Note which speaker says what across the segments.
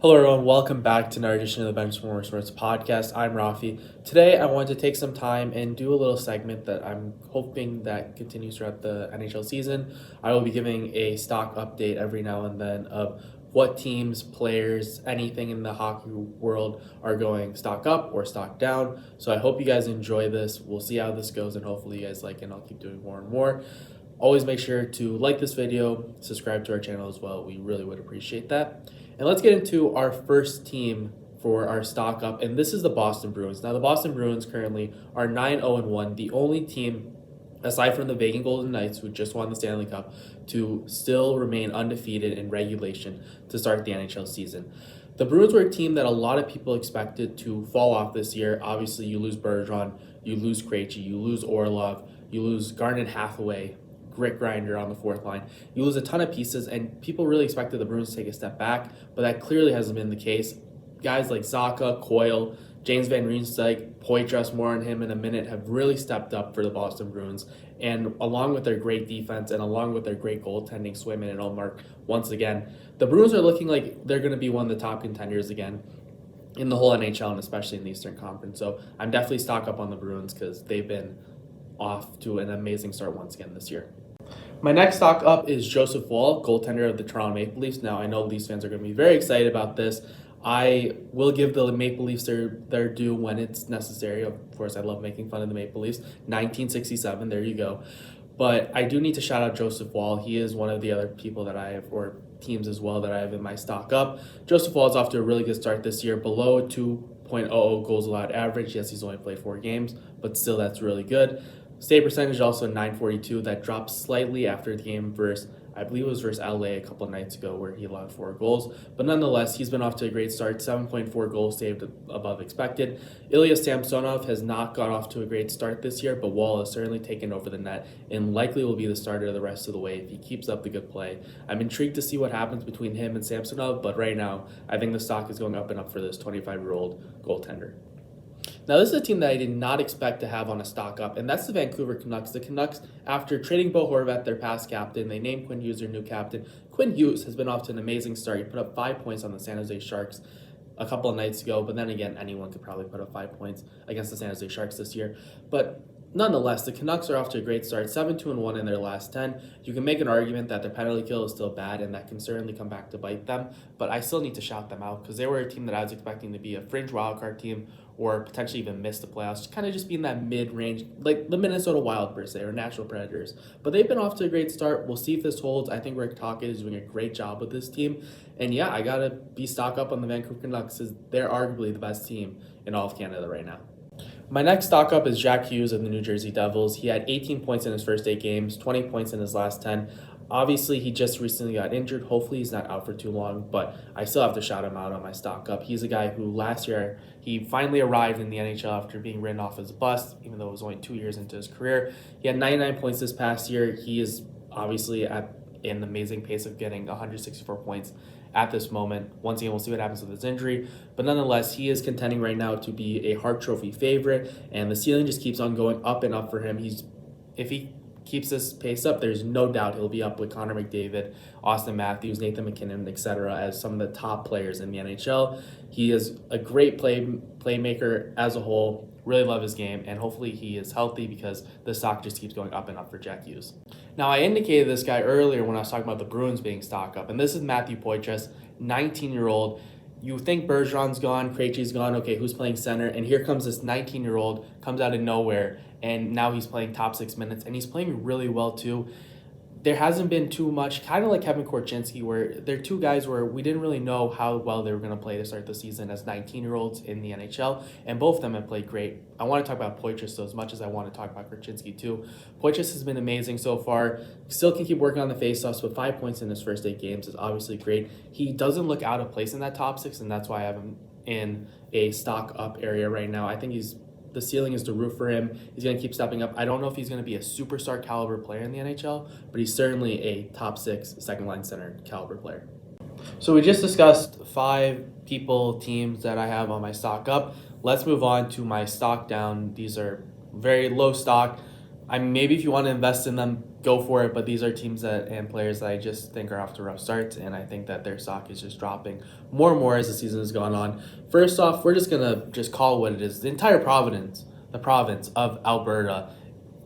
Speaker 1: Hello everyone, welcome back to another edition of the Benchwarmer Sports podcast. I'm Raffi. Today I wanted to take some time and do a little segment that I'm hoping that continues throughout the NHL season. I will be giving a stock update every now and then of what teams, players, anything in the hockey world are going stock up or stock down. So I hope you guys enjoy this. We'll see how this goes and hopefully you guys like it and I'll keep doing more and more. Always make sure to like this video, subscribe to our channel as well. We really would appreciate that. And let's get into our first team for our stock up, and this is the Boston Bruins. Now, the Boston Bruins currently are 9-0-1, the only team, aside from the Vegas Golden Knights, who just won the Stanley Cup, to still remain undefeated in regulation to start the NHL season. The Bruins were a team that a lot of people expected to fall off this year. Obviously, you lose Bergeron, you lose Krejci, you lose Orlov, you lose Garnet Hathaway, Grit Grinder on the fourth line. You lose a ton of pieces, and people really expected the Bruins to take a step back, but that clearly hasn't been the case. Guys like Zacha, Coyle, James Van Riemsdyk, Poitras, more on him in a minute, have really stepped up for the Boston Bruins, and along with their great defense and along with their great goaltending, Swayman and Ullmark, once again, the Bruins are looking like they're going to be one of the top contenders again in the whole NHL and especially in the Eastern Conference. So I'm definitely stock up on the Bruins because they've been off to an amazing start once again this year. My next stock up is Joseph Woll, goaltender of the Toronto Maple Leafs. Now, I know Leafs fans are going to be very excited about this. I will give the Maple Leafs their due when it's necessary. Of course, I love making fun of the Maple Leafs. 1967, there you go. But I do need to shout out Joseph Woll. He is one of the other people that I have, or teams as well, that I have in my stock up. Joseph Woll is off to a really good start this year, below 2.00 goals allowed average. Yes, he's only played 4 games, but still that's really good. Save percentage also 942. That dropped slightly after the game versus, I believe it was versus LA a couple of nights ago where he allowed 4 goals. But nonetheless, he's been off to a great start. 7.4 goals saved above expected. Ilya Samsonov has not got off to a great start this year, but Woll has certainly taken over the net and likely will be the starter the rest of the way if he keeps up the good play. I'm intrigued to see what happens between him and Samsonov, but right now, I think the stock is going up and up for this 25-year-old goaltender. Now, this is a team that I did not expect to have on a stock up, and that's the Vancouver Canucks. The Canucks, after trading Bo Horvat, their past captain, they named Quinn Hughes their new captain. Quinn Hughes has been off to an amazing start. He put up 5 points on the San Jose Sharks a couple of nights ago, but then again, anyone could probably put up 5 points against the San Jose Sharks this year. But nonetheless, the Canucks are off to a great start, 7-2-1 in their last 10. You can make an argument that their penalty kill is still bad, and that can certainly come back to bite them, but I still need to shout them out because they were a team that I was expecting to be a fringe wildcard team or potentially even miss the playoffs, kind of just be in that mid-range, like the Minnesota Wild per se, or Nashville Predators. But they've been off to a great start. We'll see if this holds. I think Rick Tocchet is doing a great job with this team. And yeah, I got to be stock up on the Vancouver Canucks because they're arguably the best team in all of Canada right now. My next stock up is Jack Hughes of the New Jersey Devils. He had 18 points in his first 8 games, 20 points in his last 10. Obviously, he just recently got injured. Hopefully, he's not out for too long, but I still have to shout him out on my stock up. He's a guy who last year, he finally arrived in the NHL after being written off as a bust, even though it was only 2 years into his career. He had 99 points this past year. He is obviously at an amazing pace of getting 164 points at this moment. Once again, we'll see what happens with his injury. But nonetheless, he is contending right now to be a Hart Trophy favorite, and the ceiling just keeps on going up and up for him. If he keeps this pace up, there's no doubt he'll be up with Connor McDavid, Austin Matthews, Nathan McKinnon, etc. as some of the top players in the NHL. He is a great playmaker as a whole. Really love his game, and hopefully he is healthy because the stock just keeps going up and up for Jack Hughes. Now, I indicated this guy earlier when I was talking about the Bruins being stock up, and this is Matthew Poitras, 19-year-old. You think Bergeron's gone, Krejci's gone, okay, who's playing center? And here comes this 19-year-old, comes out of nowhere, and now he's playing top 6 minutes, and he's playing really well too. There hasn't been too much, kind of like Kevin Korchinski, where they're two guys where we didn't really know how well they were going to play to start the season as 19-year-olds in the NHL, and both of them have played great. I want to talk about Poitras though, as much as I want to talk about Korchinski too. Poitras has been amazing so far. Still can keep working on the faceoffs, but 5 points in his first 8 games is obviously great. He doesn't look out of place in that top 6, and that's why I have him in a stock up area right now. I think the ceiling is the roof for him. He's going to keep stepping up. I don't know if he's going to be a superstar caliber player in the NHL, but he's certainly a top 6 second-line center caliber player. So we just discussed 5 teams that I have on my stock up. Let's move on to my stock down. These are very low stock. Maybe if you want to invest in them, go for it. But these are teams and players that I just think are off to rough starts, and I think that their stock is just dropping more and more as the season has gone on. First off, we're just gonna just call it what it is. The entire the province of Alberta,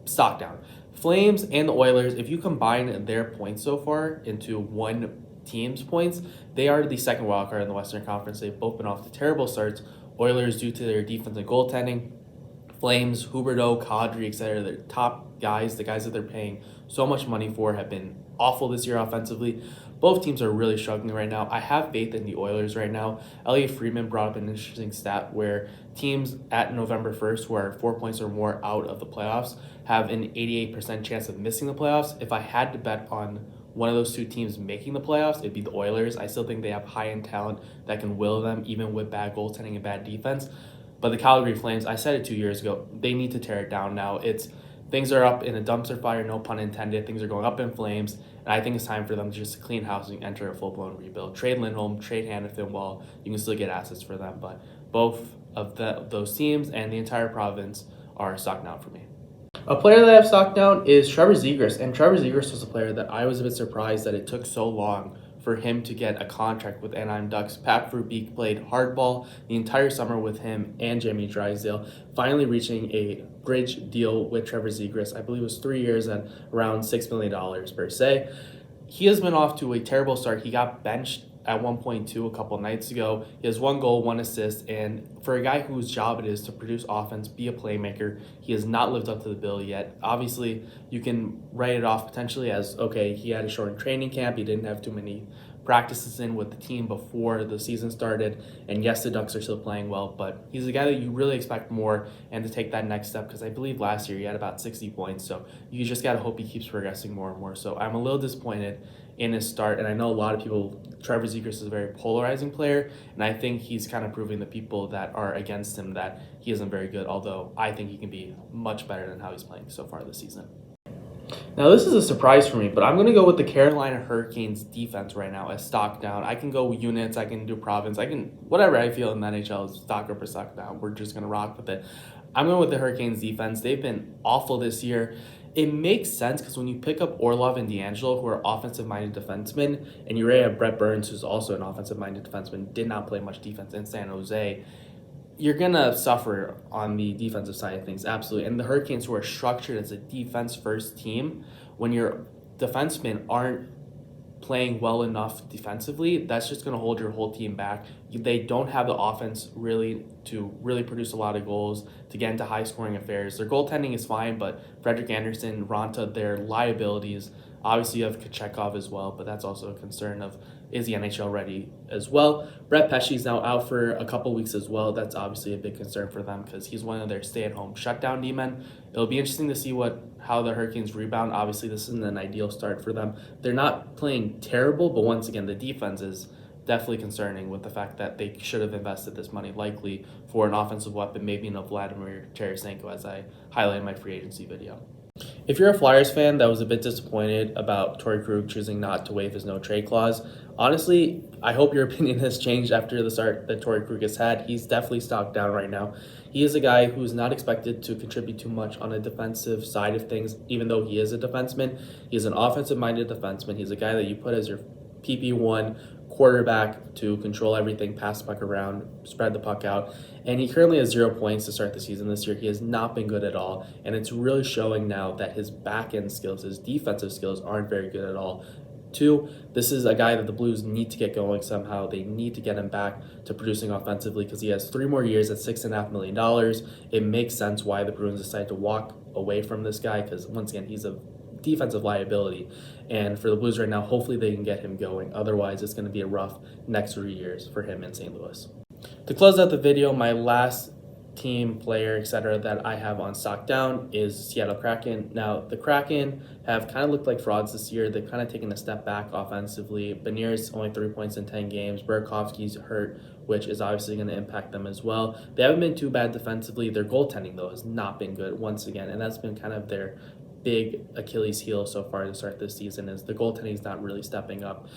Speaker 1: stock down. Flames and the Oilers, if you combine their points so far into one team's points, they are the second wildcard in the Western Conference. They've both been off to terrible starts. Oilers due to their defense and goaltending. Flames, Huberdeau, Kadri, etc. Their top guys, the guys that they're paying so much money for, have been awful this year offensively. Both teams are really struggling right now. I have faith in the Oilers right now. Elliot Friedman brought up an interesting stat where teams at November 1st who are 4 points or more out of the playoffs have an 88% chance of missing the playoffs. If I had to bet on one of those two teams making the playoffs, it'd be the Oilers. I still think they have high-end talent that can will them, even with bad goaltending and bad defense. But the Calgary Flames, I said it 2 years ago, they need to tear it down now. Things are up in a dumpster fire, no pun intended. Things are going up in flames, and I think it's time for them to just clean house and enter a full-blown rebuild. Trade Lindholm, trade Hannafin while you can still get assets for them, but both of those teams and the entire province are stock down for me. A player that I have stock down is Trevor Zegras, and Trevor Zegras was a player that I was a bit surprised that it took so long for him to get a contract with Anaheim Ducks. Pat Verbeek played hardball the entire summer with him and Jamie Drysdale, finally reaching a bridge deal with Trevor Zegras. I believe it was 3 years at around $6 million per se. He has been off to a terrible start. He got benched at 1.2 a couple nights ago. He has 1 goal, 1 assist, and for a guy whose job it is to produce offense, be a playmaker, he has not lived up to the bill yet. Obviously, you can write it off potentially as, okay, he had a short training camp, he didn't have too many practices in with the team before the season started, and yes, the Ducks are still playing well, but he's a guy that you really expect more and to take that next step, because I believe last year he had about 60 points, so you just got to hope he keeps progressing more and more. So I'm a little disappointed in his start, and I know a lot of people, Trevor Zegras is a very polarizing player, and I think he's kind of proving the people that are against him that he isn't very good, although I think he can be much better than how he's playing so far this season. Now, this is a surprise for me, but I'm going to go with the Carolina Hurricanes defense right now as stock down. I can go units, I can do province, I can, whatever I feel in the NHL is stock up or stock down. We're just going to rock with it. I'm going with the Hurricanes defense. They've been awful this year. It makes sense because when you pick up Orlov and D'Angelo, who are offensive-minded defensemen, and you already have Brett Burns, who's also an offensive-minded defenseman, did not play much defense in San Jose, you're going to suffer on the defensive side of things, absolutely. And the Hurricanes, who are structured as a defense-first team, when your defensemen aren't playing well enough defensively, that's just going to hold your whole team back. They don't have the offense really to really produce a lot of goals, to get into high-scoring affairs. Their goaltending is fine, but Frederik Andersen, Ranta, their liabilities. Obviously, you have Kochetkov as well, but that's also a concern of, is the NHL ready as well? Brett Pesce is now out for a couple weeks as well. That's obviously a big concern for them because he's one of their stay-at-home shutdown D-men. It'll be interesting to see how the Hurricanes rebound. Obviously, this isn't an ideal start for them. They're not playing terrible, but once again, the defense is definitely concerning with the fact that they should have invested this money likely for an offensive weapon, maybe in a Vladimir Tarasenko, as I highlighted in my free agency video. If you're a Flyers fan that was a bit disappointed about Torrey Krug choosing not to waive his no-trade clause, honestly, I hope your opinion has changed after the start that Torrey Krug has had. He's definitely stocked down right now. He is a guy who's not expected to contribute too much on a defensive side of things, even though he is a defenseman. He's an offensive-minded defenseman. He's a guy that you put as your PP1 quarterback to control everything, pass the puck around, spread the puck out, and he currently has 0 points to start the season this year. He has not been good at all, and it's really showing now that his back-end skills, his defensive skills, aren't very good at all. 2, this is a guy that the Blues need to get going somehow. They need to get him back to producing offensively because he has 3 more years at $6.5 million. It makes sense why the Bruins decided to walk away from this guy because, once again, he's a defensive liability. And for the Blues right now, hopefully they can get him going. Otherwise, it's going to be a rough next 3 years for him in St. Louis. To close out the video, my last team, player, etc. that I have on stock down is Seattle Kraken. Now, the Kraken have kind of looked like frauds this year. They've kind of taken a step back offensively. Beniers only 3 points in 10 games. Burakovsky's hurt, which is obviously going to impact them as well. They haven't been too bad defensively. Their goaltending, though, has not been good once again, and that's been kind of their big Achilles heel so far to start this season, is the goaltending is not really stepping up.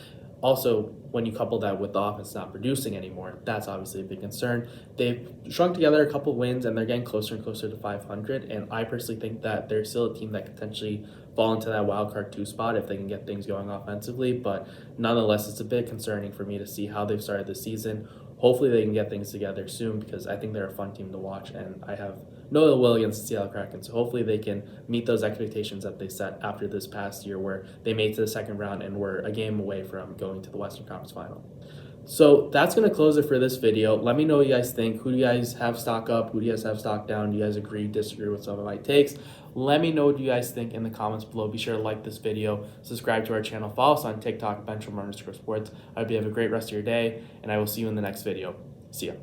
Speaker 1: Also, when you couple that with the offense not producing anymore, that's obviously a big concern. They've strung together a couple wins and they're getting closer and closer to 500. And I personally think that they're still a team that could potentially fall into that wild card 2 spot if they can get things going offensively. But nonetheless, it's a bit concerning for me to see how they've started the season. Hopefully they can get things together soon because I think they're a fun team to watch, and I have no ill will against the Seattle Kraken. So hopefully they can meet those expectations that they set after this past year where they made it to the second round and were a game away from going to the Western Conference Final. So that's going to close it for this video. Let me know what you guys think. Who do you guys have stock up? Who do you guys have stock down? Do you guys agree, disagree with some of my takes? Let me know what you guys think in the comments below. Be sure to like this video, subscribe to our channel, follow us on TikTok, Benchwarmer Sports. I hope you have a great rest of your day, and I will see you in the next video. See ya.